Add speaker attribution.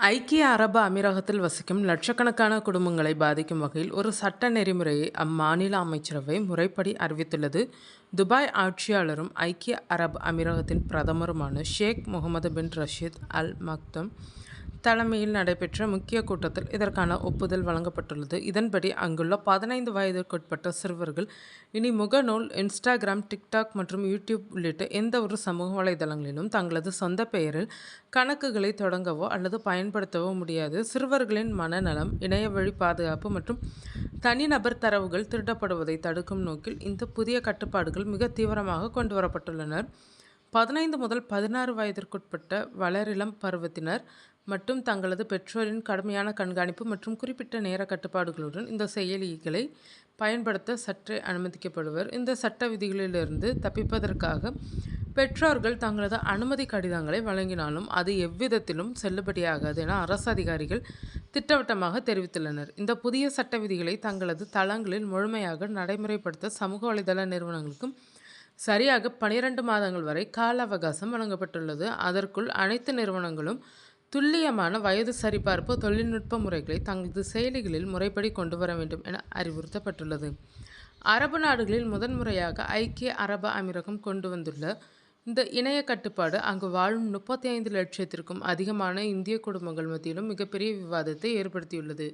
Speaker 1: ஐக்கிய அரபு அமீரகத்தில் வசிக்கும் லட்சக்கணக்கான குடும்பங்களை பாதிக்கும் வகையில் ஒரு சட்ட நெறிமுறையை அம்மாநில அமைச்சரவை முறைப்படி அறிவித்துள்ளது. துபாய் ஆட்சியாளரும் ஐக்கிய அரபு அமீரகத்தின் பிரதமருமான ஷேக் முகமது பின் ரஷீத் அல் மக்தூம் தலைமையில் நடைபெற்ற முக்கிய கூட்டத்தில் இதற்கான ஒப்புதல் வழங்கப்பட்டுள்ளது. இதன்படி அங்குள்ள 15 வயதிற்குட்பட்ட சிறுவர்கள் இனி முகநூல், இன்ஸ்டாகிராம், டிக்டாக் மற்றும் யூடியூப் உள்ளிட்ட எந்த ஒரு சமூக வலைதளங்களிலும் தங்களது சொந்த பெயரில் கணக்குகளை தொடங்கவோ அல்லது பயன்படுத்தவோ முடியாது. சிறுவர்களின் மனநலம், இணையவழி பாதுகாப்பு மற்றும் தனிநபர் தரவுகள் திருடப்படுவதை தடுக்கும் நோக்கில் இந்த புதிய கட்டுப்பாடுகள் மிக தீவிரமாக கொண்டுவரப்பட்டுள்ளன. 15 முதல் 16 வயதிற்குட்பட்ட வளரிளம் பருவத்தினர் மட்டும் தங்களது பெற்றோரின் கடுமையான கண்காணிப்பு மற்றும் குறிப்பிட்ட நேர கட்டுப்பாடுகளுடன் இந்த செயலிகளை பயன்படுத்த சற்றே அனுமதிக்கப்படுவர். இந்த சட்ட விதிகளிலிருந்து தப்பிப்பதற்காக பெற்றோர்கள் தங்களது அனுமதி கடிதங்களை வழங்கினாலும் அது எவ்விதத்திலும் செல்லுபடியாகாது என அரசு அதிகாரிகள் திட்டவட்டமாக தெரிவித்துள்ளனர். இந்த புதிய சட்ட விதிகளை தங்களது தளங்களில் முழுமையாக நடைமுறைப்படுத்த சமூக வலைதள நிறுவனங்களுக்கும் சரியாக 12 மாதங்கள் வரை கால அவகாசம் வழங்கப்பட்டுள்ளது. அதற்குள் அனைத்து நிறுவனங்களும் துல்லியமான வயது சரிபார்ப்பு தொழில்நுட்ப முறைகளை தங்களது செயலிகளில் முறைப்படி கொண்டு வர வேண்டும் என அறிவுறுத்தப்பட்டுள்ளது. அரபு நாடுகளில் முதன்முறையாக ஐக்கிய அரபு அமீரகம் கொண்டு வந்துள்ள இந்த இணைய கட்டுப்பாடு அங்கு வாழும் 35 லட்சத்திற்கும் அதிகமான இந்திய குடும்பங்கள் மத்தியிலும் மிகப்பெரிய விவாதத்தை ஏற்படுத்தியுள்ளது.